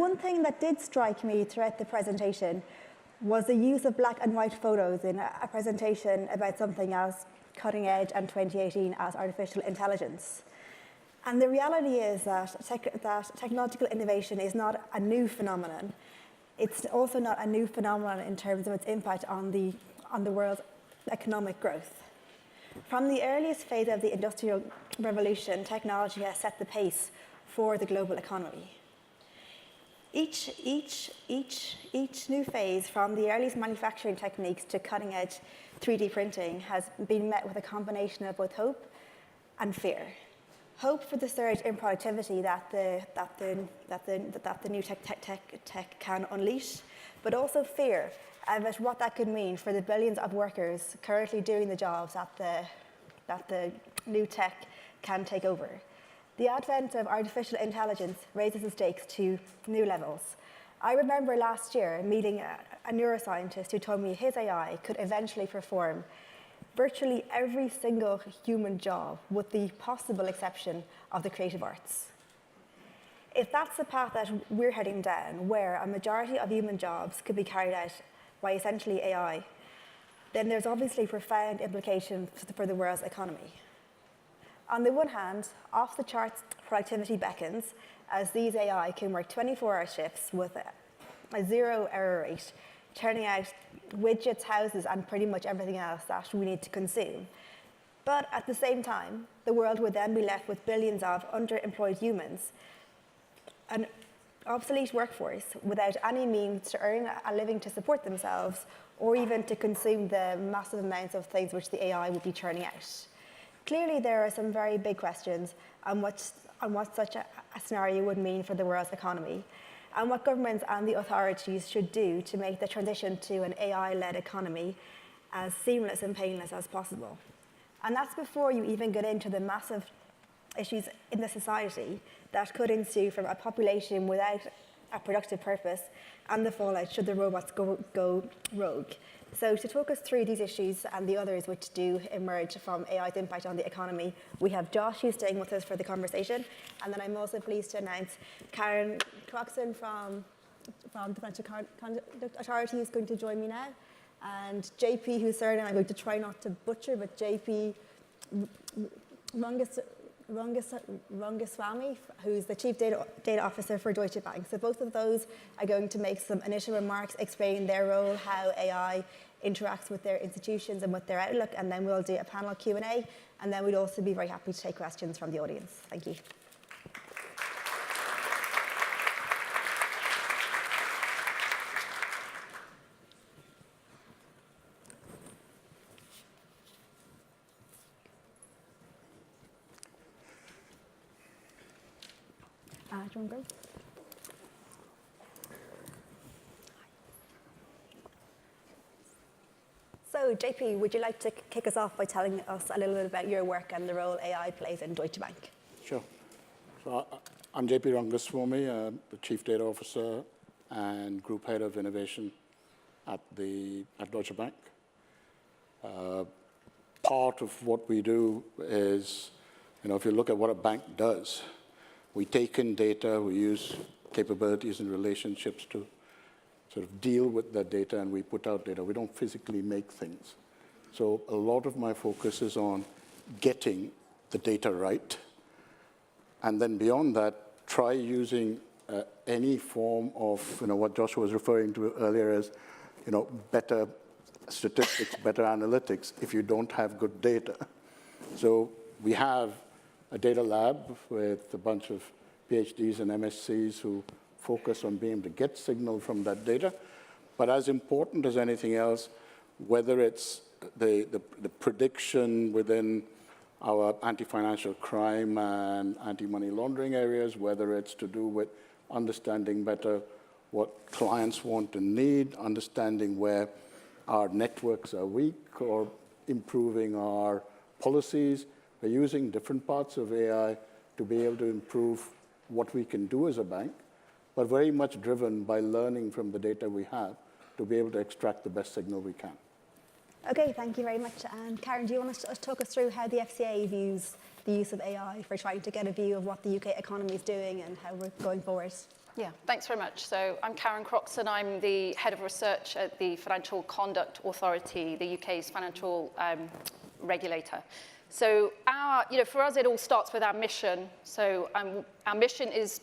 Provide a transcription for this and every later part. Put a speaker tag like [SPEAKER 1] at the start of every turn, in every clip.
[SPEAKER 1] one thing that did strike me throughout the presentation was the use of black and white photos in a presentation about something as cutting edge and 2018 as artificial intelligence. And the reality is that technological innovation is not a new phenomenon. It's also not a new phenomenon in terms of its impact on the world's economic growth. From the earliest phase of the Industrial Revolution, technology has set the pace for the global economy. Each new phase, from the earliest manufacturing techniques to cutting-edge 3D printing, has been met with a combination of both hope and fear. Hope for the surge in productivity that the new tech can unleash, but also fear about what that could mean for the billions of workers currently doing the jobs that the new tech can take over. The advent of artificial intelligence raises the stakes to new levels. I remember last year meeting a neuroscientist who told me his AI could eventually perform virtually every single human job, with the possible exception of the creative arts. If that's the path that we're heading down, where a majority of human jobs could be carried out by essentially AI, then there's obviously profound implications for the world's economy. On the one hand, off-the-charts productivity beckons, as these AI can work 24-hour shifts with a zero error rate, turning out widgets, houses, and pretty much everything else that we need to consume. But at the same time, the world would then be left with billions of underemployed humans, an obsolete workforce without any means to earn a living to support themselves, or even to consume the massive amounts of things which the AI would be churning out. Clearly, there are some very big questions on what such a scenario would mean for the world's economy, and what governments and the authorities should do to make the transition to an AI-led economy as seamless and painless as possible. And that's before you even get into the massive issues in the society that could ensue from a population without a productive purpose and the fallout should the robots go rogue. So to talk us through these issues and the others which do emerge from AI's impact on the economy, we have Josh, who's staying with us for the conversation, and then I'm also pleased to announce Karen Croxson from the Financial Conduct Authority is going to join me now, and JP, whose surname I'm going to try not to butcher, but JP Rangaswami, who's the Chief Data Officer for Deutsche Bank. So both of those are going to make some initial remarks, explain their role, how AI interacts with their institutions and with their outlook, and then we'll do a panel Q&A, and then we'd also be very happy to take questions from the audience. Thank you. Do you want to go? So, JP, would you like to kick us off by telling us a little bit about your work and the role AI plays in Deutsche Bank?
[SPEAKER 2] Sure. So I'm JP Rangaswami, the Chief Data Officer and Group Head of Innovation at Deutsche Bank. Part of what we do is, if you look at what a bank does, we take in data, we use capabilities and relationships to sort of deal with that data, and we put out data. We don't physically make things. So a lot of my focus is on getting the data right. And then beyond that, try using any form of, what Joshua was referring to earlier as, better statistics, better analytics, if you don't have good data. So we have a data lab with a bunch of PhDs and MSCs who focus on being able to get signal from that data. But as important as anything else, whether it's the prediction within our anti-financial crime and anti-money laundering areas, whether it's to do with understanding better what clients want and need, understanding where our networks are weak, or improving our policies. We're using different parts of AI to be able to improve what we can do as a bank, but very much driven by learning from the data we have to be able to extract the best signal we can.
[SPEAKER 1] Okay, thank you very much. And Karen, do you want to talk us through how the FCA views the use of AI for trying to get a view of what the UK economy is doing and how we're going forward?
[SPEAKER 3] Yeah, thanks very much. So I'm Karen Croxson. I'm the head of research at the Financial Conduct Authority, the UK's financial regulator. So for us, it all starts with our mission. So our mission is,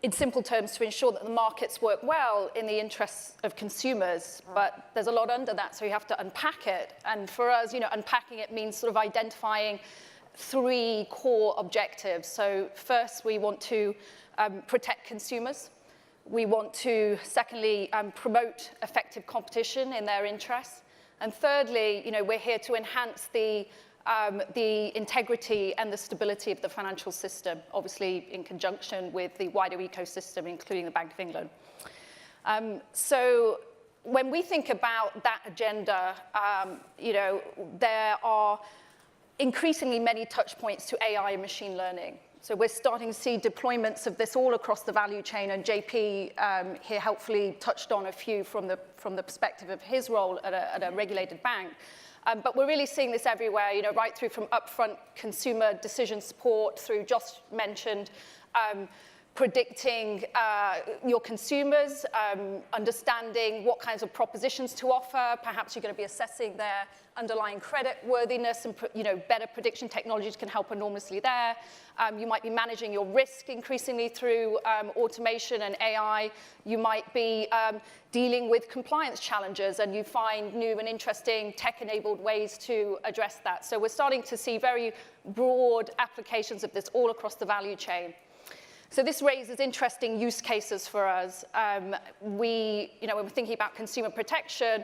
[SPEAKER 3] in simple terms, to ensure that the markets work well in the interests of consumers, but there's a lot under that, so you have to unpack it. And for us, unpacking it means sort of identifying 3 core objectives. So first, we want to protect consumers. We want to, secondly, promote effective competition in their interests. And thirdly, we're here to enhance the integrity and the stability of the financial system, obviously in conjunction with the wider ecosystem, including the Bank of England. So when we think about that agenda, there are increasingly many touch points to AI and machine learning. So we're starting to see deployments of this all across the value chain, and JP here helpfully touched on a few from the perspective of his role at a regulated bank. But we're really seeing this everywhere, right through from upfront consumer decision support through Josh mentioned predicting your consumers, understanding what kinds of propositions to offer. Perhaps you're going to be assessing their underlying credit worthiness, and better prediction technologies can help enormously there. You might be managing your risk increasingly through automation and AI. You might be dealing with compliance challenges, and you find new and interesting tech-enabled ways to address that. So we're starting to see very broad applications of this all across the value chain. So this raises interesting use cases for us. When we're thinking about consumer protection,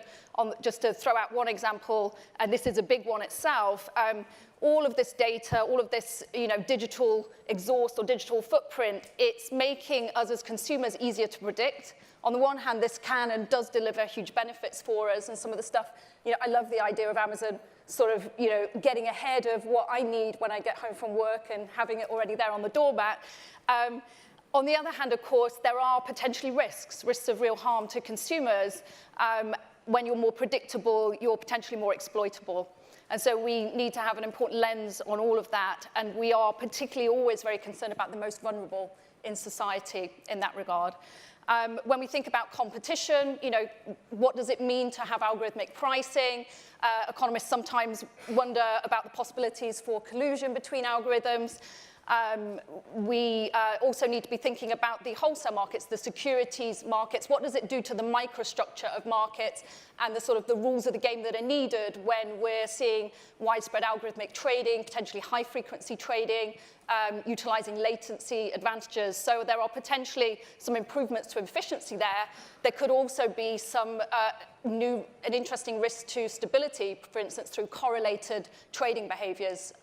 [SPEAKER 3] just to throw out one example, and this is a big one itself, all of this data, all of this digital exhaust or digital footprint, it's making us as consumers easier to predict. On the one hand, this can and does deliver huge benefits for us, and some of the stuff, I love the idea of Amazon sort of, getting ahead of what I need when I get home from work and having it already there on the doormat. On the other hand, of course, there are potentially risks of real harm to consumers. When you're more predictable, you're potentially more exploitable. And so we need to have an important lens on all of that, and we are particularly always very concerned about the most vulnerable in society in that regard. When we think about competition, what does it mean to have algorithmic pricing? Economists sometimes wonder about the possibilities for collusion between algorithms. We also need to be thinking about the wholesale markets, the securities markets. What does it do to the microstructure of markets and the rules of the game that are needed when we're seeing widespread algorithmic trading, potentially high-frequency trading, utilizing latency advantages? So there are potentially some improvements to efficiency there. There could also be some new and interesting risk to stability, for instance, through correlated trading behaviors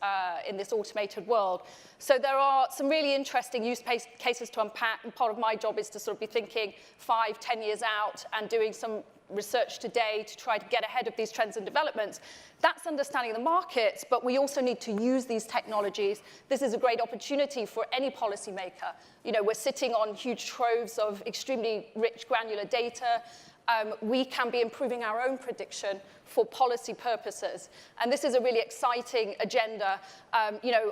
[SPEAKER 3] in this automated world. So there are some really interesting use cases to unpack, and part of my job is to sort of be thinking 5, 10 years out and doing some research today to try to get ahead of these trends and developments. That's understanding the markets, but we also need to use these technologies. This is a great opportunity for any policymaker. We're sitting on huge troves of extremely rich granular data. We can be improving our own prediction for policy purposes. And this is a really exciting agenda.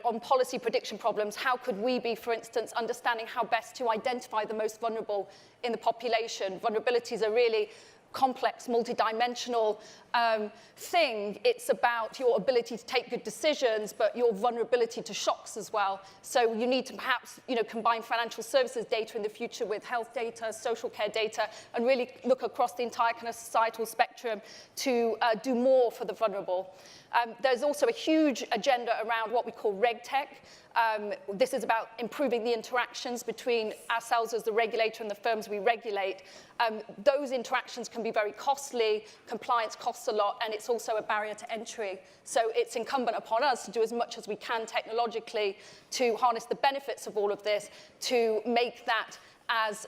[SPEAKER 3] On policy prediction problems, how could we be, for instance, understanding how best to identify the most vulnerable in the population? Vulnerabilities are really complex, multidimensional thing. It's about your ability to take good decisions, but your vulnerability to shocks as well. So you need to perhaps, combine financial services data in the future with health data, social care data, and really look across the entire kind of societal spectrum to do more for the vulnerable. There's also a huge agenda around what we call Reg Tech. This is about improving the interactions between ourselves as the regulator and the firms we regulate. Those interactions can be very costly, compliance costs a lot, and it's also a barrier to entry. So it's incumbent upon us to do as much as we can technologically to harness the benefits of all of this, to make that as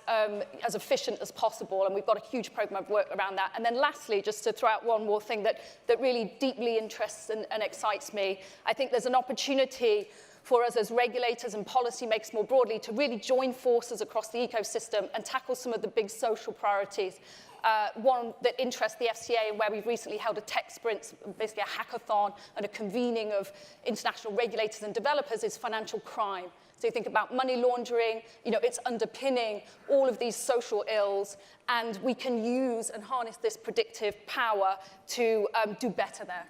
[SPEAKER 3] efficient as possible, and we've got a huge program of work around that. And then lastly, just to throw out one more thing that really deeply interests and excites me, I think there's an opportunity for us as regulators and policymakers more broadly to really join forces across the ecosystem and tackle some of the big social priorities. one that interests the FCA, and where we've recently held a tech sprint, basically a hackathon and a convening of international regulators and developers, is financial crime. So you think about money laundering, it's underpinning all of these social ills, and we can use and harness this predictive power to do better there.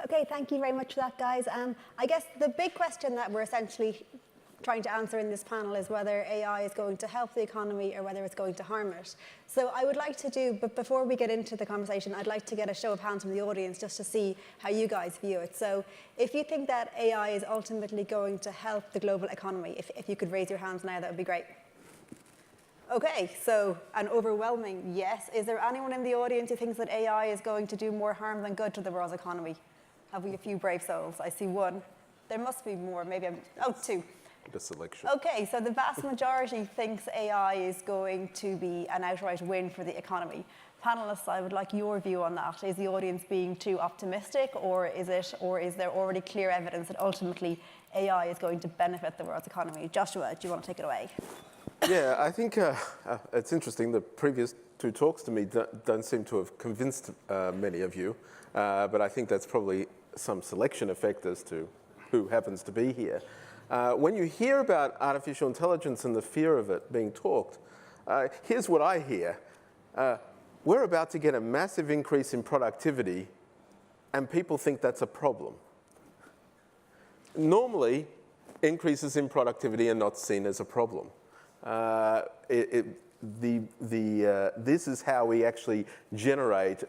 [SPEAKER 1] Okay, thank you very much for that, guys. I guess the big question that we're essentially trying to answer in this panel is whether AI is going to help the economy or whether it's going to harm it. So I would like to do, but before we get into the conversation, I'd like to get a show of hands from the audience just to see how you guys view it. So if you think that AI is ultimately going to help the global economy, if you could raise your hands now, that would be great. Okay, so an overwhelming yes. Is there anyone in the audience who thinks that AI is going to do more harm than good to the world's economy? Have we a few brave souls? I see one. There must be more, maybe two.
[SPEAKER 4] The selection.
[SPEAKER 1] Okay, so the vast majority thinks AI is going to be an outright win for the economy. Panelists, I would like your view on that. Is the audience being too optimistic, or is there already clear evidence that ultimately AI is going to benefit the world's economy? Joshua, do you want to take it away?
[SPEAKER 4] Yeah, I think it's interesting. The previous two talks to me don't seem to have convinced many of you, but I think that's probably some selection effect as to who happens to be here. When you hear about artificial intelligence and the fear of it being talked, here's what I hear. We're about to get a massive increase in productivity, and people think that's a problem. Normally, increases in productivity are not seen as a problem. This is how we actually generate,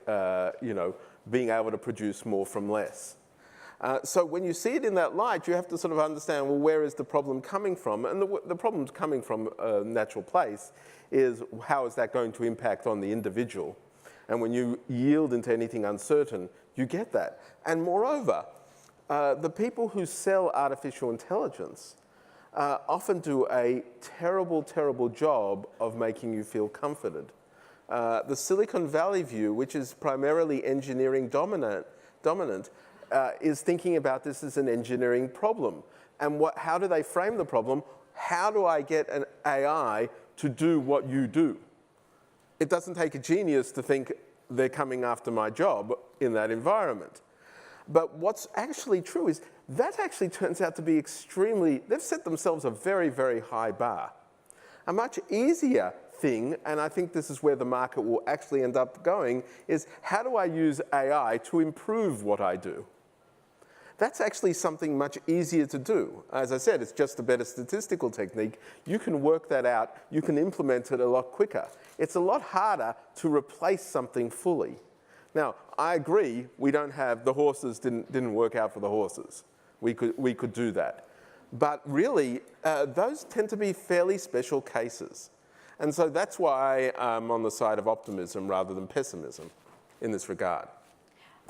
[SPEAKER 4] being able to produce more from less. So when you see it in that light, you have to sort of understand, well, where is the problem coming from? And the problem's coming from a natural place is how is that going to impact on the individual? And when you yield into anything uncertain, you get that. And moreover, the people who sell artificial intelligence often do a terrible, terrible job of making you feel comforted. The Silicon Valley view, which is primarily engineering dominant, is thinking about this as an engineering problem. And how do they frame the problem? How do I get an AI to do what you do? It doesn't take a genius to think they're coming after my job in that environment. But what's actually true is that actually turns out to be they've set themselves a very, very high bar. A much easier thing, and I think this is where the market will actually end up going, is how do I use AI to improve what I do? That's actually something much easier to do. As I said, it's just a better statistical technique. You can work that out. You can implement it a lot quicker. It's a lot harder to replace something fully. Now, I agree, we don't have, the horses didn't work out for the horses. We could do that. But really, those tend to be fairly special cases. And so that's why I'm on the side of optimism rather than pessimism in this regard.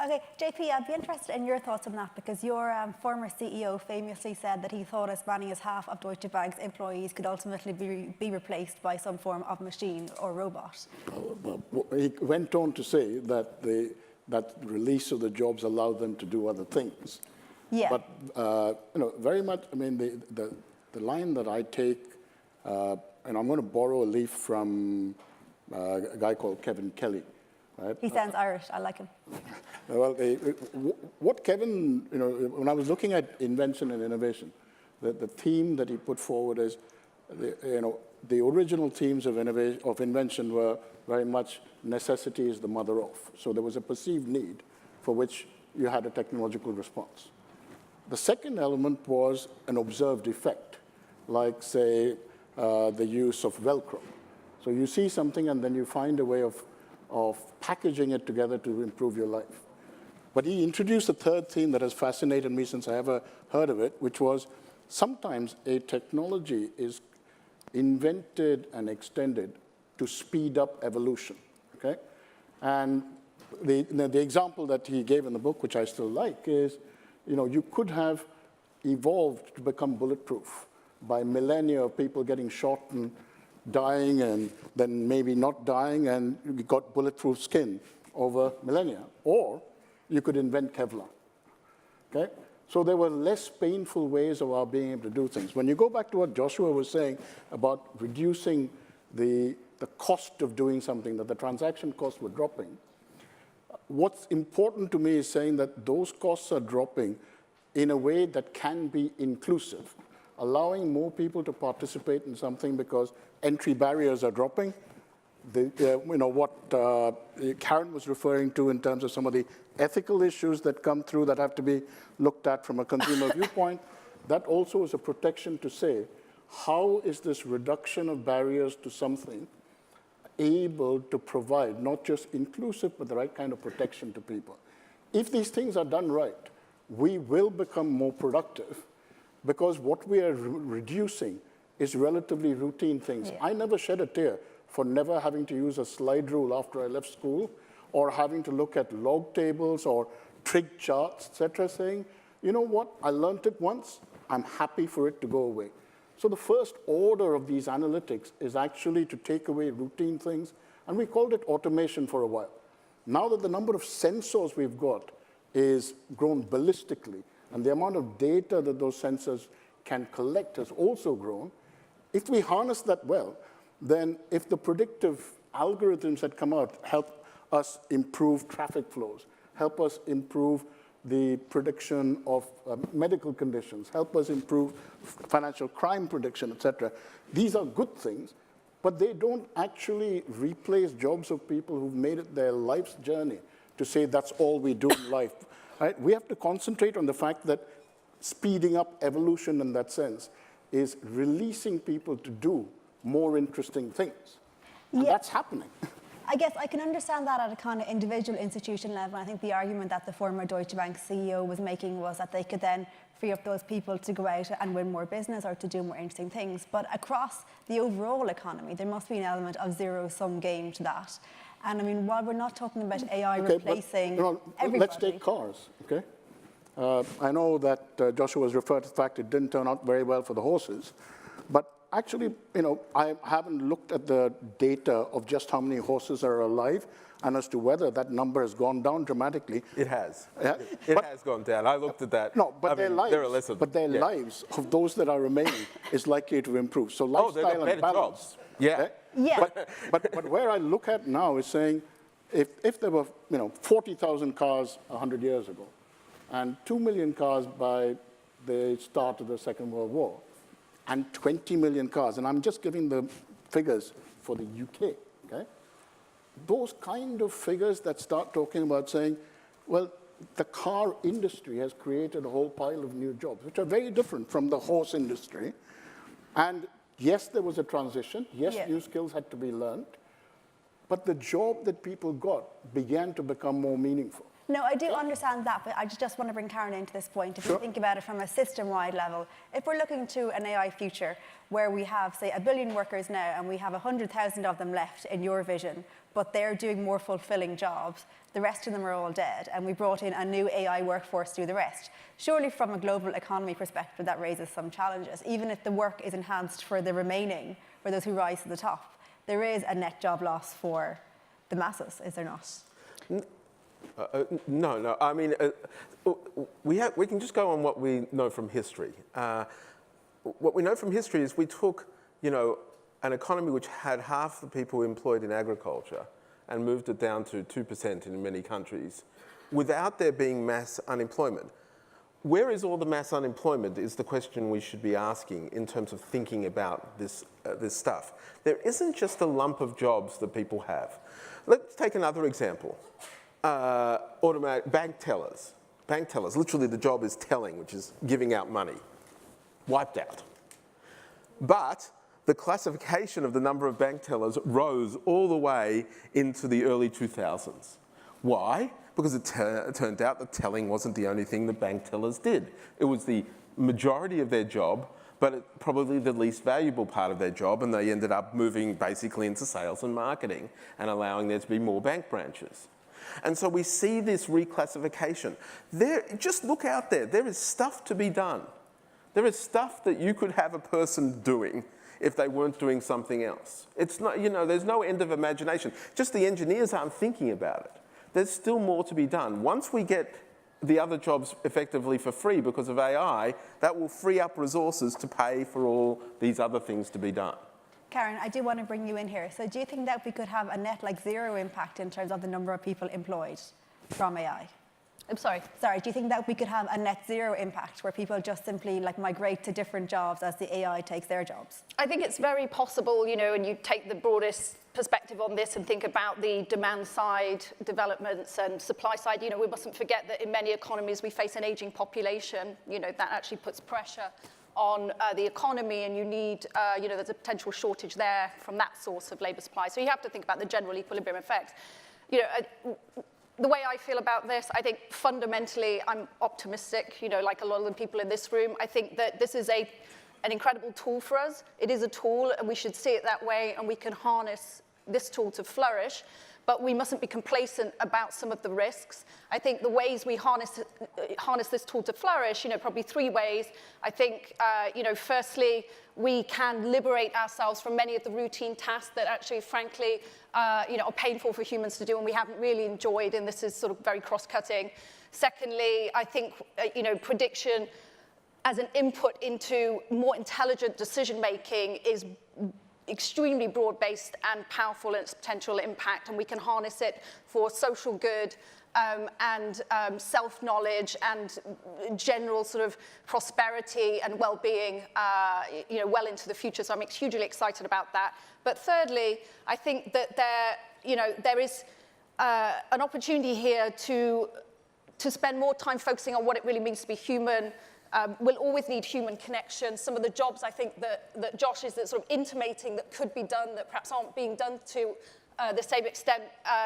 [SPEAKER 1] Okay, JP, I'd be interested in your thoughts on that, because your former CEO famously said that he thought as many as half of Deutsche Bank's employees could ultimately be replaced by some form of machine or robot.
[SPEAKER 2] He went on to say that that release of the jobs allowed them to do other things.
[SPEAKER 1] Yeah.
[SPEAKER 2] But very much. I mean, the line that I take, and I'm going to borrow a leaf from a guy called Kevin Kelly. Right?
[SPEAKER 1] He sounds Irish. I like him.
[SPEAKER 2] Well, what Kevin, when I was looking at invention and innovation, the theme that he put forward is, the original themes of invention were very much necessity is the mother of. So there was a perceived need for which you had a technological response. The second element was an observed effect, like, say, the use of Velcro. So you see something and then you find a way of packaging it together to improve your life. But he introduced a third theme that has fascinated me since I ever heard of it, which was sometimes a technology is invented and extended to speed up evolution, okay? And the example that he gave in the book, which I still like, is, you could have evolved to become bulletproof by millennia of people getting shot and dying and then maybe not dying, and you got bulletproof skin over millennia. Or you could invent Kevlar, okay? So there were less painful ways of our being able to do things. When you go back to what Joshua was saying about reducing the the cost of doing something, that the transaction costs were dropping. What's important to me is saying that those costs are dropping in a way that can be inclusive, allowing more people to participate in something because entry barriers are dropping. What Karen was referring to in terms of some of the ethical issues that come through that have to be looked at from a consumer viewpoint, that also is a protection to say, how is this reduction of barriers to something able to provide not just inclusive, but the right kind of protection to people? If these things are done right, we will become more productive because what we are reducing is relatively routine things.
[SPEAKER 1] Yeah.
[SPEAKER 2] I never shed a tear for never having to use a slide rule after I left school or having to look at log tables or trig charts, et cetera, saying, you know what, I learned it once, I'm happy for it to go away. So the first order of these analytics is actually to take away routine things, and we called it automation for a while. Now that the number of sensors we've got is grown ballistically, and the amount of data that those sensors can collect has also grown, if we harness that well, then if the predictive algorithms that come out help us improve traffic flows, help us improve the prediction of medical conditions, help us improve financial crime prediction, et cetera. These are good things, but they don't actually replace jobs of people who've made it their life's journey to say that's all we do in life. Right? We have to concentrate on the fact that speeding up evolution in that sense is releasing people to do more interesting things. And that's happening.
[SPEAKER 1] I guess I can understand that at a kind of individual institution level. I think the argument that the former Deutsche Bank CEO was making was that they could then free up those people to go out and win more business or to do more interesting things. But across the overall economy, there must be an element of zero-sum game to that. And I mean, while we're not talking about AI replacing everybody.
[SPEAKER 2] Let's take cars, okay? I know that Joshua was referred to the fact it didn't turn out very well for the horses, but actually, I haven't looked at the data of just how many horses are alive and as to whether that number has gone down dramatically.
[SPEAKER 4] It has.
[SPEAKER 2] Yeah.
[SPEAKER 4] It has gone down. I looked at that.
[SPEAKER 2] No, but their lives, lives of those that are remaining is likely to improve. So lifestyle and balance.
[SPEAKER 4] Jobs. Yeah.
[SPEAKER 2] Okay?
[SPEAKER 1] Yeah.
[SPEAKER 2] But where I look at now is saying, if there were 40,000 cars 100 years ago, and 2 million cars by the start of the Second World War, and 20 million cars, and I'm just giving the figures for the UK, okay? Those kind of figures that start talking about saying, well, the car industry has created a whole pile of new jobs, which are very different from the horse industry. And yes, there was a transition. Yes, new skills had to be learned. But the job that people got began to become more meaningful.
[SPEAKER 1] No, I do understand that, but I just want to bring Karen into this point. If you think about it from a system-wide level, if we're looking to an AI future where we have, say, 1 billion workers now and we have 100,000 of them left in your vision, but they're doing more fulfilling jobs, the rest of them are all dead, and we brought in a new AI workforce to do the rest. Surely from a global economy perspective, that raises some challenges. Even if the work is enhanced for the remaining, for those who rise to the top, there is a net job loss for the masses, is there not?
[SPEAKER 4] No. I mean, we can just go on what we know from history. What we know from history is we took, an economy which had half the people employed in agriculture and moved it down to 2% in many countries without there being mass unemployment. Where is all the mass unemployment is the question we should be asking in terms of thinking about this stuff. There isn't just a lump of jobs that people have. Let's take another example. Automatic bank tellers. Bank tellers, literally the job is telling, which is giving out money. Wiped out. But the classification of the number of bank tellers rose all the way into the early 2000s. Why? Because it turned out that telling wasn't the only thing that bank tellers did. It was the majority of their job, but probably the least valuable part of their job, and they ended up moving basically into sales and marketing and allowing there to be more bank branches. And so we see this reclassification. Just look out there. There is stuff to be done. There is stuff that you could have a person doing if they weren't doing something else. It's not, there's no end of imagination. Just the engineers aren't thinking about it. There's still more to be done. Once we get the other jobs effectively for free because of AI, that will free up resources to pay for all these other things to be done.
[SPEAKER 1] Karen, I do want to bring you in here. So do you think that we could have a net zero impact in terms of the number of people employed from AI?
[SPEAKER 3] I'm sorry.
[SPEAKER 1] Sorry, do you think that we could have a net zero impact where people just simply migrate to different jobs as the AI takes their jobs?
[SPEAKER 3] I think it's very possible, and you take the broadest perspective on this and think about the demand side developments and supply side. We mustn't forget that in many economies we face an aging population. That actually puts pressure on the economy, and you need, there's a potential shortage there from that source of labor supply. So you have to think about the general equilibrium effects. The way I feel about this, I think fundamentally I'm optimistic, like a lot of the people in this room. I think that this is an incredible tool for us. It is a tool, and we should see it that way, and we can harness this tool to flourish. But we mustn't be complacent about some of the risks. I think the ways we harness this tool to flourish, probably three ways. I think, firstly, we can liberate ourselves from many of the routine tasks that actually, frankly, are painful for humans to do and we haven't really enjoyed, and this is sort of very cross-cutting. Secondly, I think, prediction as an input into more intelligent decision-making is extremely broad-based and powerful in its potential impact, and we can harness it for social good and self-knowledge and general sort of prosperity and well-being, well into the future. So I'm hugely excited about that. But thirdly, I think that there is an opportunity here to spend more time focusing on what it really means to be human. We'll always need human connection. Some of the jobs I think that Josh is sort of intimating that could be done that perhaps aren't being done to the same extent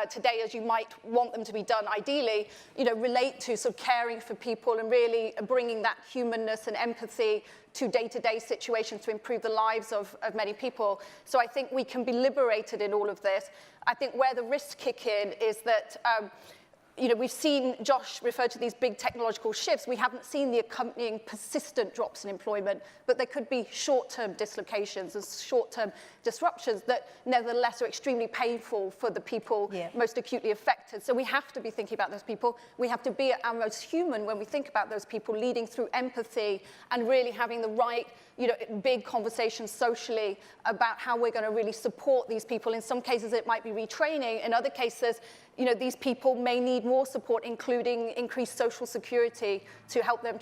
[SPEAKER 3] today as you might want them to be done ideally, relate to sort of caring for people and really bringing that humanness and empathy to day-to-day situations to improve the lives of many people. So I think we can be liberated in all of this. I think where the risks kick in is that we've seen Josh refer to these big technological shifts. We haven't seen the accompanying persistent drops in employment, but there could be short-term dislocations and short-term disruptions that nevertheless are extremely painful for the people most acutely affected. So we have to be thinking about those people. We have to be at our most human when we think about those people, leading through empathy and really having the right big conversations socially about how we're going to really support these people. In some cases, it might be retraining. In other cases, these people may need more support, including increased social security to help them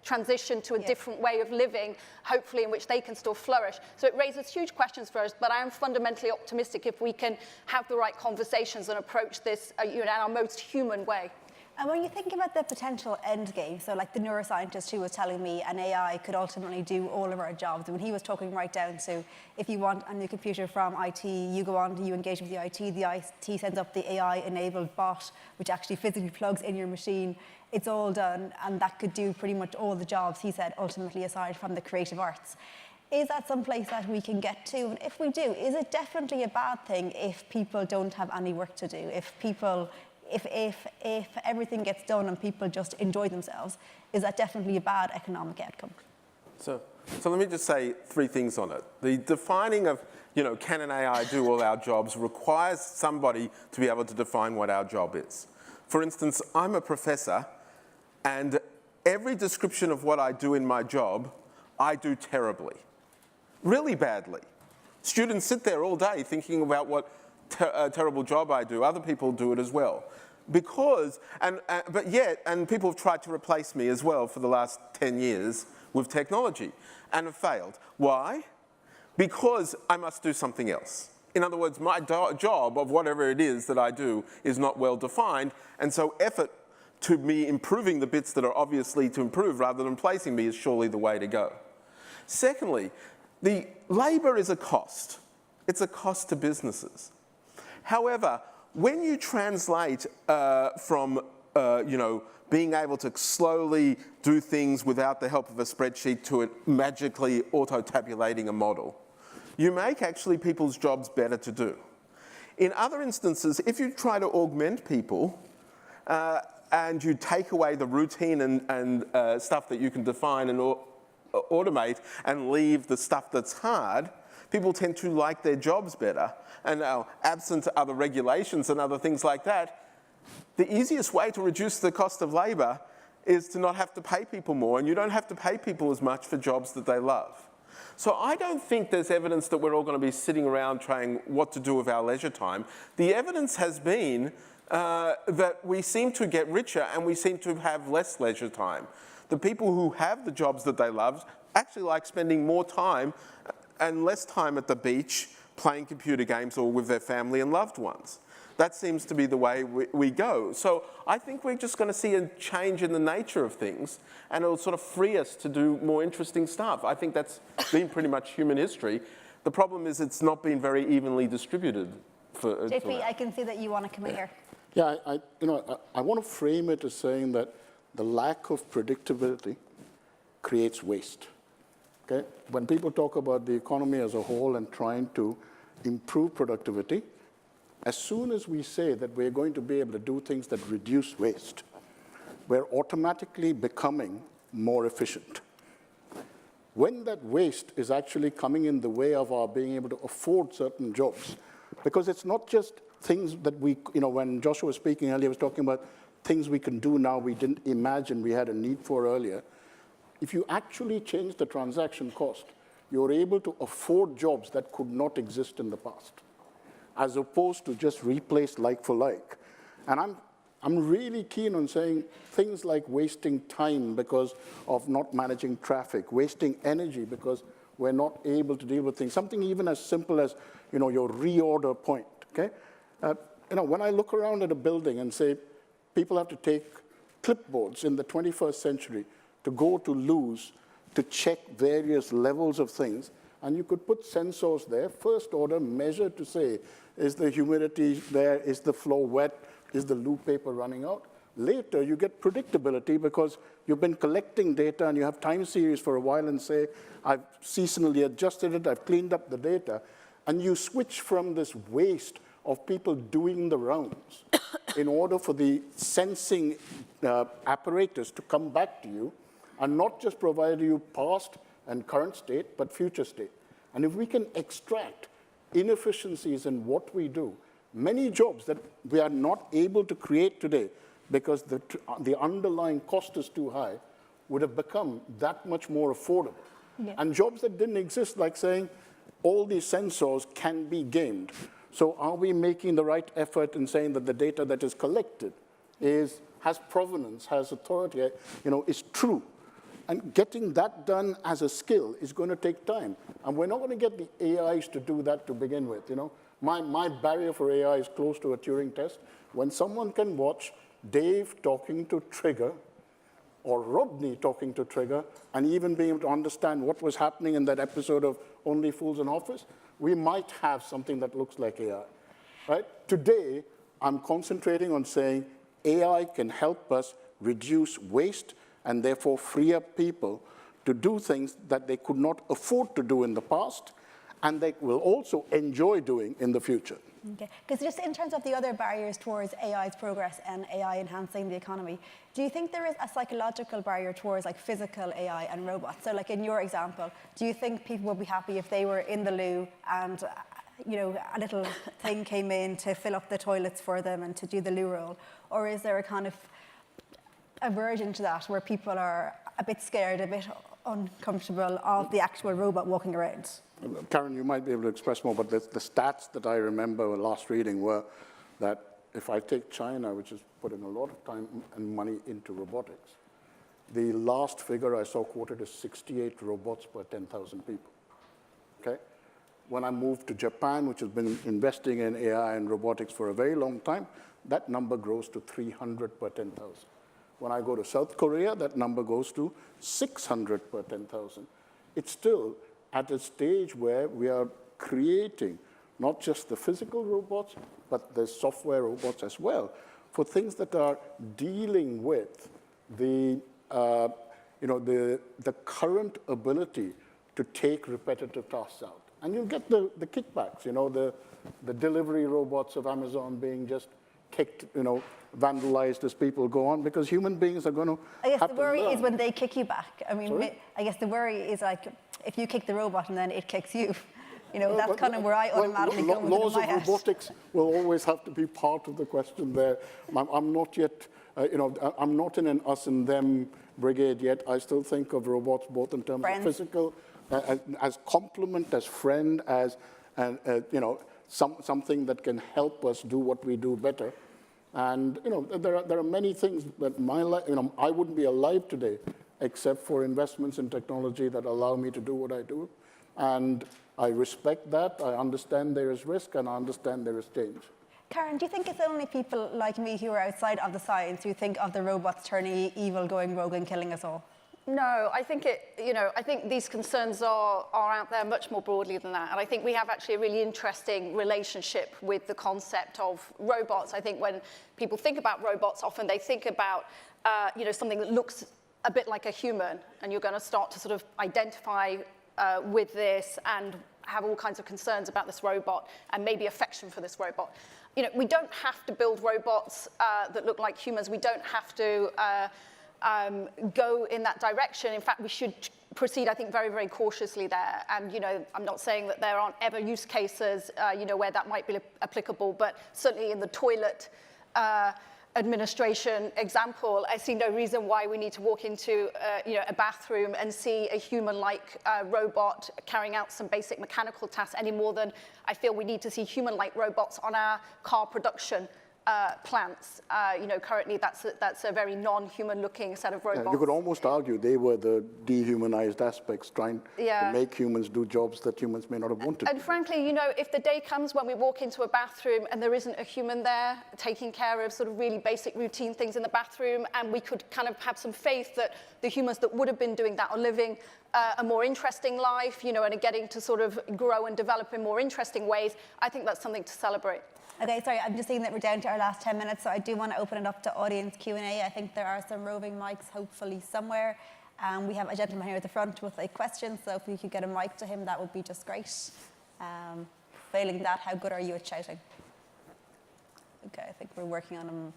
[SPEAKER 3] transition to a different way of living, hopefully in which they can still flourish. So it raises huge questions for us, but I am fundamentally optimistic if we can have the right conversations and approach this in our most human way.
[SPEAKER 1] And when you think about the potential end game, so like the neuroscientist who was telling me an AI could ultimately do all of our jobs, when he was talking right down to if you want a new computer from IT, you go on, you engage with the IT sends up the AI-enabled bot, which actually physically plugs in your machine. It's all done, and that could do pretty much all the jobs, he said, ultimately aside from the creative arts. Is that someplace that we can get to? And if we do, is it definitely a bad thing if people don't have any work to do? If everything gets done and people just enjoy themselves, is that definitely a bad economic outcome?
[SPEAKER 4] So let me just say three things on it. The defining of, can an AI do all our jobs requires somebody to be able to define what our job is. For instance, I'm a professor, and every description of what I do in my job, I do terribly, really badly. Students sit there all day thinking about what terrible job I do. Other people do it as well. But people have tried to replace me as well for the last 10 years with technology and have failed. Why? Because I must do something else. In other words, my job of whatever it is that I do is not well defined, and so effort to me improving the bits that are obviously to improve rather than replacing me is surely the way to go. Secondly, the labour is a cost. It's a cost to businesses. However, when you translate from being able to slowly do things without the help of a spreadsheet to it magically auto-tabulating a model, you make actually people's jobs better to do. In other instances, if you try to augment people and you take away the routine and stuff that you can define and automate and leave the stuff that's hard, people tend to like their jobs better. And now, absent other regulations and other things like that, the easiest way to reduce the cost of labour is to not have to pay people more, and you don't have to pay people as much for jobs that they love. So I don't think there's evidence that we're all going to be sitting around trying what to do with our leisure time. The evidence has been that we seem to get richer and we seem to have less leisure time. The people who have the jobs that they love actually like spending more time and less time at the beach playing computer games or with their family and loved ones. That seems to be the way we go. So I think we're just going to see a change in the nature of things, and it'll sort of free us to do more interesting stuff. I think that's been pretty much human history. The problem is it's not been very evenly distributed.
[SPEAKER 1] JP, I can see that you want to come in here.
[SPEAKER 2] Yeah, I want to frame it as saying that the lack of predictability creates waste. Okay? When people talk about the economy as a whole and trying to improve productivity, as soon as we say that we're going to be able to do things that reduce waste, we're automatically becoming more efficient. When that waste is actually coming in the way of our being able to afford certain jobs, because it's not just things that we, when Joshua was speaking earlier, he was talking about things we can do now we didn't imagine we had a need for earlier. If you actually change the transaction cost, you're able to afford jobs that could not exist in the past, as opposed to just replace like for like. And I'm really keen on saying things like wasting time because of not managing traffic, wasting energy because we're not able to deal with things. Something even as simple as, your reorder point, okay? When I look around at a building and say people have to take clipboards in the 21st century to go to loos to check various levels of things, and you could put sensors there, first order, measure to say, is the humidity there, is the floor wet, is the loo paper running out? Later, you get predictability because you've been collecting data and you have time series for a while and say, I've seasonally adjusted it, I've cleaned up the data, and you switch from this waste of people doing the rounds in order for the sensing apparatus to come back to you and not just provide you past and current state, but future state. And if we can extract inefficiencies in what we do, many jobs that we are not able to create today because the underlying cost is too high would have become that much more affordable. Yeah. And jobs that didn't exist, like saying all these sensors can be gamed. So are we making the right effort in saying that the data that is collected has provenance, has authority, is true? And getting that done as a skill is going to take time. And we're not going to get the AIs to do that to begin with. My barrier for AI is close to a Turing test. When someone can watch Dave talking to Trigger or Rodney talking to Trigger and even being able to understand what was happening in that episode of Only Fools in Office, we might have something that looks like AI. Right? Today, I'm concentrating on saying AI can help us reduce waste and therefore free up people to do things that they could not afford to do in the past, and they will also enjoy doing in the future.
[SPEAKER 1] Okay, because just in terms of the other barriers towards AI's progress and AI enhancing the economy, do you think there is a psychological barrier towards like physical AI and robots? So like in your example, do you think people would be happy if they were in the loo and a little thing came in to fill up the toilets for them and to do the loo roll? Or is there a kind of aversion to that where people are a bit scared, a bit uncomfortable of the actual robot walking around?
[SPEAKER 2] Karen, you might be able to express more, but the stats that I remember last reading were that if I take China, which is putting a lot of time and money into robotics, the last figure I saw quoted is 68 robots per 10,000 people. Okay? When I moved to Japan, which has been investing in AI and robotics for a very long time, that number grows to 300 per 10,000. When I go to South Korea, that number goes to 600 per 10,000. It's still at a stage where we are creating not just the physical robots, but the software robots as well, for things that are dealing with the current ability to take repetitive tasks out. And you get the kickbacks, the delivery robots of Amazon being just kicked, vandalized as people go on, because human beings are going to
[SPEAKER 1] I guess the worry is when they kick you back. I mean,
[SPEAKER 2] Sorry?
[SPEAKER 1] I guess the worry is like if you kick the robot and then it kicks you. That's kind of where I automatically go with it in my head.
[SPEAKER 2] Laws of robotics will always have to be part of the question there. I'm not yet I'm not in an us and them brigade yet. I still think of robots both in terms of physical, as complement, as friend, as something that can help us do what we do better. And there are many things that my life, I wouldn't be alive today except for investments in technology that allow me to do what I do. And I respect that. I understand there is risk, and I understand there is change.
[SPEAKER 1] Karen, do you think it's only people like me who are outside of the science who think of the robots turning evil, going rogue, and killing us all?
[SPEAKER 3] No, I think I think these concerns are out there much more broadly than that. And I think we have actually a really interesting relationship with the concept of robots. I think when people think about robots, often they think about, something that looks a bit like a human, and you're going to start to sort of identify with this and have all kinds of concerns about this robot and maybe affection for this robot. We don't have to build robots that look like humans. We don't have to go in that direction. In fact, we should proceed, I think, very, very cautiously there. And, I'm not saying that there aren't ever use cases, where that might be applicable, but certainly in the toilet administration example, I see no reason why we need to walk into a bathroom and see a human-like robot carrying out some basic mechanical tasks any more than I feel we need to see human-like robots on our car production plants. Currently that's a very non-human-looking set of robots.
[SPEAKER 2] Yeah, you could almost argue they were the dehumanized aspects, trying to make humans do jobs that humans may not have wanted.
[SPEAKER 3] And frankly, if the day comes when we walk into a bathroom and there isn't a human there taking care of sort of really basic routine things in the bathroom, and we could kind of have some faith that the humans that would have been doing that are living a more interesting life, and are getting to sort of grow and develop in more interesting ways, I think that's something to celebrate.
[SPEAKER 1] Okay, sorry, I'm just seeing that we're down to our last 10 minutes, so I do want to open it up to audience Q&A. I think there are some roving mics, hopefully, somewhere. We have a gentleman here at the front with a question, so if we could get a mic to him, that would be just great. Failing that, how good are you at shouting? Okay, I think we're working on him.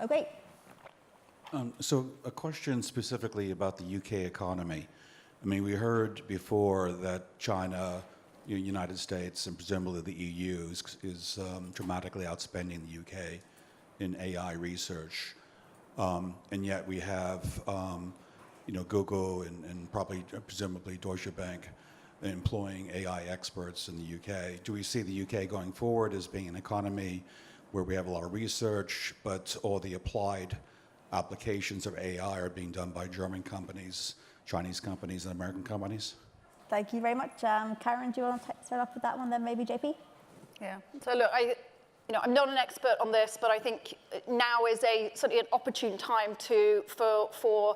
[SPEAKER 1] Okay.
[SPEAKER 5] So a question specifically about the UK economy. I mean, we heard before that China, United States, and presumably the EU is dramatically outspending the UK in AI research. And yet we have, Google and probably presumably Deutsche Bank employing AI experts in the UK. Do we see the UK going forward as being an economy where we have a lot of research, but all the applied applications of AI are being done by German companies, Chinese companies, and American companies?
[SPEAKER 1] Thank you very much. Karen, do you want to start off with that one, then maybe JP?
[SPEAKER 3] Yeah. So look, I'm not an expert on this, but I think now is certainly an opportune time for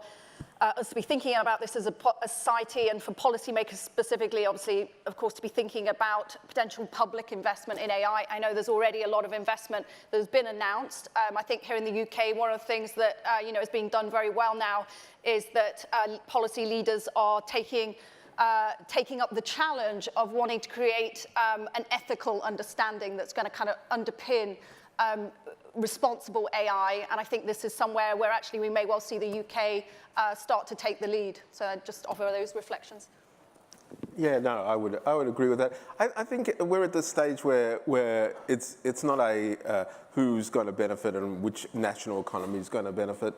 [SPEAKER 3] us to be thinking about this as a society, and for policymakers specifically, obviously, of course, to be thinking about potential public investment in AI. I know there's already a lot of investment that has been announced. I think here in the UK, one of the things that is being done very well now is that policy leaders are taking up the challenge of wanting to create an ethical understanding that's going to kind of underpin responsible AI, and I think this is somewhere where actually we may well see the UK start to take the lead. So I just offer those reflections.
[SPEAKER 4] Yeah, no, I would agree with that. I think we're at the stage where it's not a who's going to benefit and which national economy is going to benefit.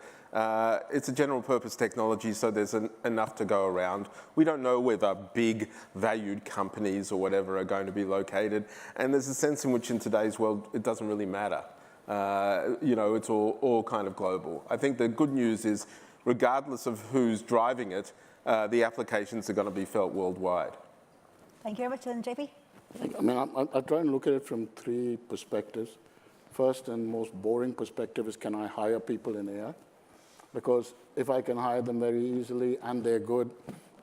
[SPEAKER 4] It's a general purpose technology, so there's enough to go around. We don't know where the big valued companies or whatever are going to be located, and there's a sense in which in today's world it doesn't really matter. It's all kind of global. I think the good news is, regardless of who's driving it, the applications are going to be felt worldwide.
[SPEAKER 1] Thank you very much. And JP?
[SPEAKER 2] I mean, I try and look at it from three perspectives. First and most boring perspective is, can I hire people in AI? Because if I can hire them very easily and they're good,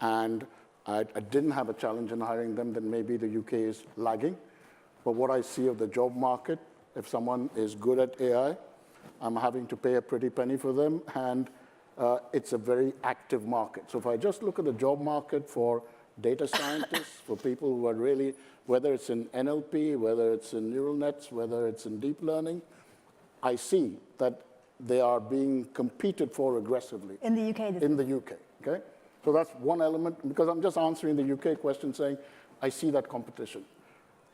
[SPEAKER 2] and I didn't have a challenge in hiring them, then maybe the UK is lagging. But what I see of the job market, if someone is good at AI, I'm having to pay a pretty penny for them, and it's a very active market. So if I just look at the job market for data scientists, for people who are really, whether it's in NLP, whether it's in neural nets, whether it's in deep learning, I see that they are being competed for aggressively.
[SPEAKER 1] In the UK?
[SPEAKER 2] In the UK, okay? So that's one element, because I'm just answering the UK question saying, I see that competition.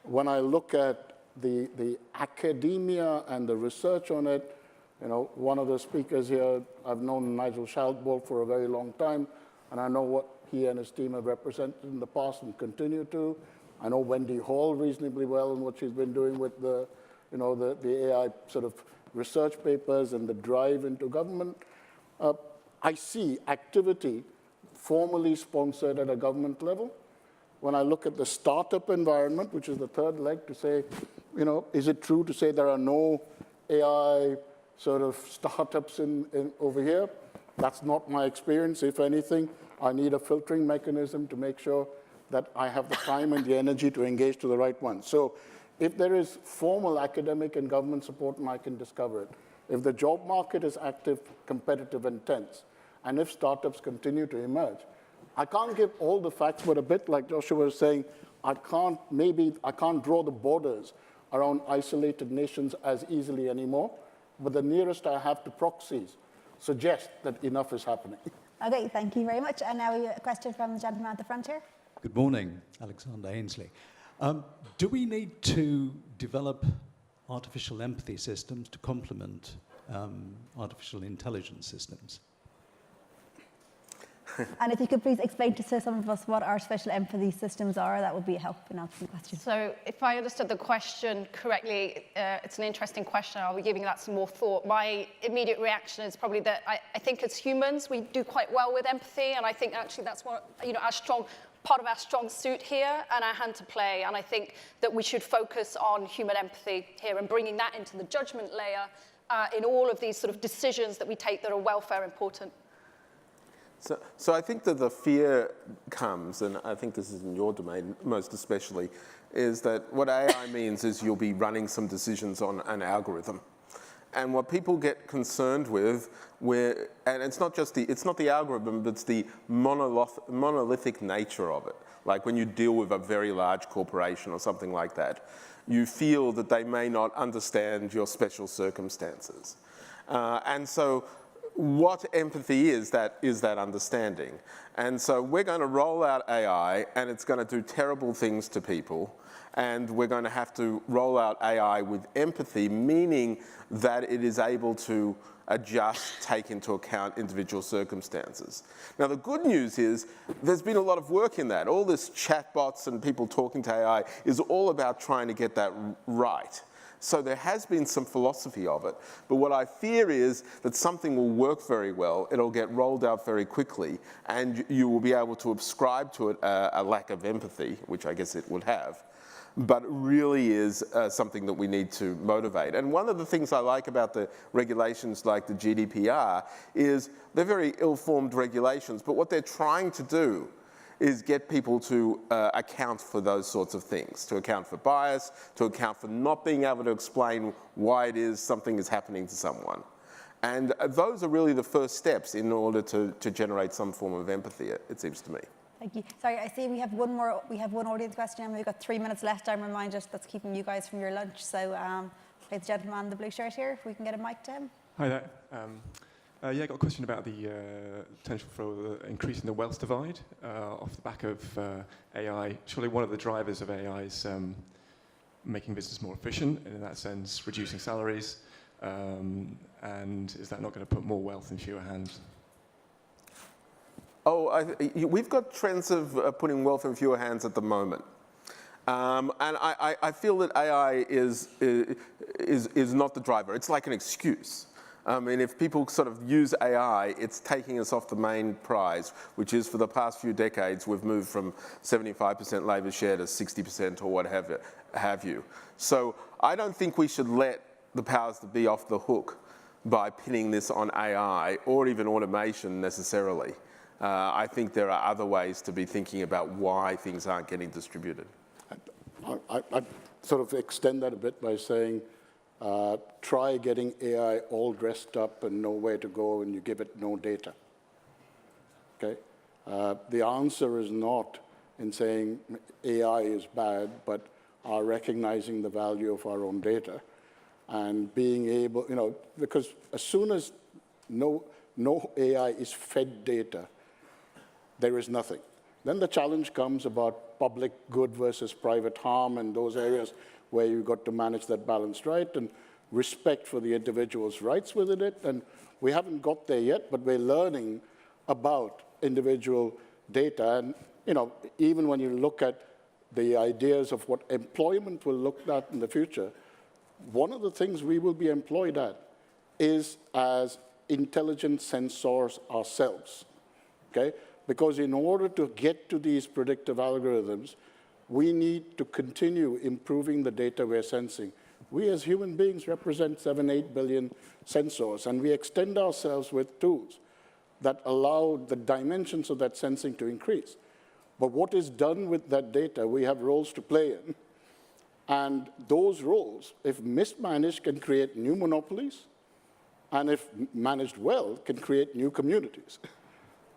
[SPEAKER 2] When I look at the academia and the research on it, one of the speakers here, I've known Nigel Shaldbolt for a very long time, and I know what he and his team have represented in the past and continue to. I know Wendy Hall reasonably well and what she's been doing with the AI sort of research papers and the drive into government. I see activity formally sponsored at a government level. When I look at the startup environment, which is the third leg, to say, is it true to say there are no AI sort of startups over here? That's not my experience. If anything, I need a filtering mechanism to make sure that I have the time and the energy to engage to the right one. So if there is formal academic and government support, and I can discover it. If the job market is active, competitive, and tense, and if startups continue to emerge, I can't give all the facts, but a bit like Joshua was saying, I can't draw the borders around isolated nations as easily anymore, but the nearest I have to proxies suggest that enough is happening.
[SPEAKER 1] Okay, thank you very much. And now we have a question from the gentleman at the front here.
[SPEAKER 6] Good morning, Alexander Ainsley. Do we need to develop artificial empathy systems to complement artificial intelligence systems?
[SPEAKER 1] And if you could please explain to some of us what artificial empathy systems are, that would be a help in answering the question.
[SPEAKER 3] So if I understood the question correctly, it's an interesting question. I'll be giving that some more thought. My immediate reaction is probably that I think as humans, we do quite well with empathy. And I think actually that's what, part of our strong suit here and our hand to play. And I think that we should focus on human empathy here and bringing that into the judgment layer in all of these sort of decisions that we take that are welfare important.
[SPEAKER 4] So I think that the fear comes, and I think this is in your domain most especially, is that what AI means is you'll be running some decisions on an algorithm. And what people get concerned with, and it's not the algorithm, but it's the monolithic nature of it. Like when you deal with a very large corporation or something like that, you feel that they may not understand your special circumstances. And so what empathy is that understanding. And so we're going to roll out AI, and it's going to do terrible things to people. And we're going to have to roll out AI with empathy, meaning that it is able to adjust, take into account individual circumstances. Now, the good news is there's been a lot of work in that. All this chatbots and people talking to AI is all about trying to get that right. So there has been some philosophy of it. But what I fear is that something will work very well, it'll get rolled out very quickly, and you will be able to ascribe to it a lack of empathy, which I guess it would have. But it really is something that we need to motivate. And one of the things I like about the regulations like the GDPR is they're very ill-formed regulations, but what they're trying to do is get people to account for those sorts of things, to account for bias, to account for not being able to explain why it is something is happening to someone. And those are really the first steps in order to generate some form of empathy, it seems to me.
[SPEAKER 1] Thank you. Sorry, I see we have one audience question, and we've got 3 minutes left. I'm reminded that's keeping you guys from your lunch. So, the gentleman in the blue shirt here, if we can get a mic to him.
[SPEAKER 7] Hi there. I got a question about the potential for increasing the wealth divide off the back of AI. Surely one of the drivers of AI is making business more efficient, and in that sense, reducing salaries. And is that not going to put more wealth in fewer hands?
[SPEAKER 4] We've got trends of putting wealth in fewer hands at the moment. And I feel that AI is not the driver. It's like an excuse. I mean, if people sort of use AI, it's taking us off the main prize, which is for the past few decades, we've moved from 75% labour share to 60% or what have you. So I don't think we should let the powers that be off the hook by pinning this on AI or even automation necessarily. I think there are other ways to be thinking about why things aren't getting distributed.
[SPEAKER 2] I'd sort of extend that a bit by saying, try getting AI all dressed up and know where to go and you give it no data. Okay? The answer is not in saying AI is bad, but are recognizing the value of our own data and being able, because as soon as no AI is fed data, there is nothing. Then the challenge comes about public good versus private harm and those areas where you've got to manage that balance, right? And respect for the individual's rights within it. And we haven't got there yet, but we're learning about individual data. And even when you look at the ideas of what employment will look like in the future, one of the things we will be employed at is as intelligent sensors ourselves, okay? Because in order to get to these predictive algorithms, we need to continue improving the data we're sensing. We as human beings represent 7-8 billion sensors, and we extend ourselves with tools that allow the dimensions of that sensing to increase. But what is done with that data, we have roles to play in. And those roles, if mismanaged, can create new monopolies, and if managed well, can create new communities.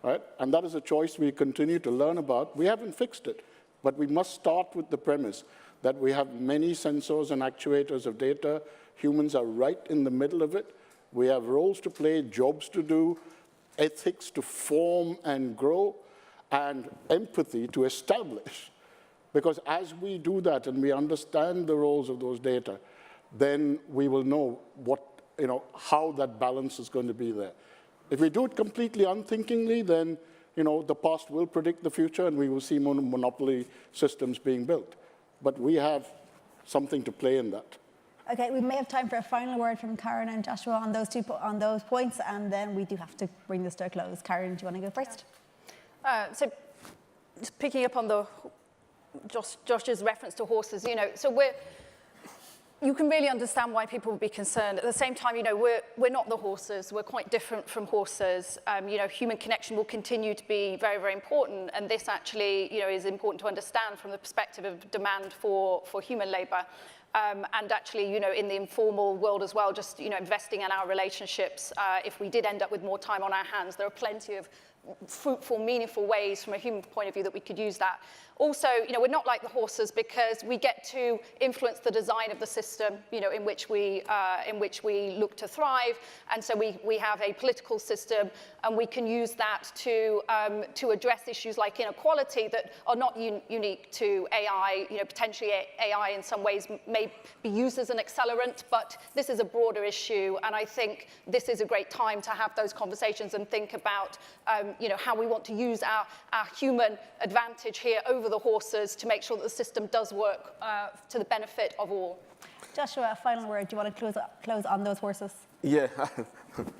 [SPEAKER 2] Right? And that is a choice we continue to learn about. We haven't fixed it, but we must start with the premise that we have many sensors and actuators of data. Humans are right in the middle of it. We have roles to play, jobs to do, ethics to form and grow, and empathy to establish. Because as we do that and we understand the roles of those data, then we will know how that balance is going to be there. If we do it completely unthinkingly, then the past will predict the future, and we will see monopoly systems being built. But we have something to play in that.
[SPEAKER 1] Okay, we may have time for a final word from Karen and Joshua on those points, and then we do have to bring this to a close. Karen, do you want to go first?
[SPEAKER 3] So, just picking up on Josh's reference to horses, so you can really understand why people would be concerned. At the same time, we're not the horses. We're quite different from horses. Human connection will continue to be very, very important. And this actually, is important to understand from the perspective of demand for human labor. And actually, in the informal world as well, just, investing in our relationships. If we did end up with more time on our hands, there are plenty of fruitful, meaningful ways from a human point of view that we could use that. Also, we're not like the horses because we get to influence the design of the system, in which we look to thrive. And so we have a political system, and we can use that to address issues like inequality that are not unique to AI. Potentially AI in some ways may be used as an accelerant, but this is a broader issue. And I think this is a great time to have those conversations and think about, how we want to use our human advantage here over the horses to make sure that the system does work to the benefit of all.
[SPEAKER 1] Joshua, a final word. Do you want to close on those horses?
[SPEAKER 4] Yeah,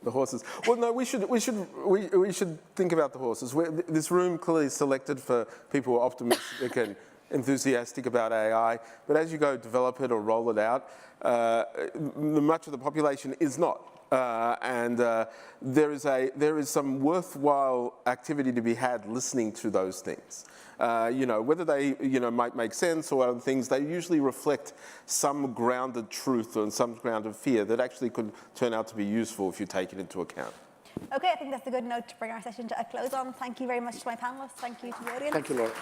[SPEAKER 4] the horses. Well, no, we should think about the horses. This room clearly is selected for people who are optimistic and enthusiastic about AI, but as you go develop it or roll it out, much of the population is not. There is some worthwhile activity to be had listening to those things. Whether they might make sense or other things, they usually reflect some grounded truth and some grounded fear that actually could turn out to be useful if you take it into account.
[SPEAKER 1] Okay, I think that's a good note to bring our session to a close on. Thank you very much to my panelists. Thank you to the audience.
[SPEAKER 2] Thank you, Laura.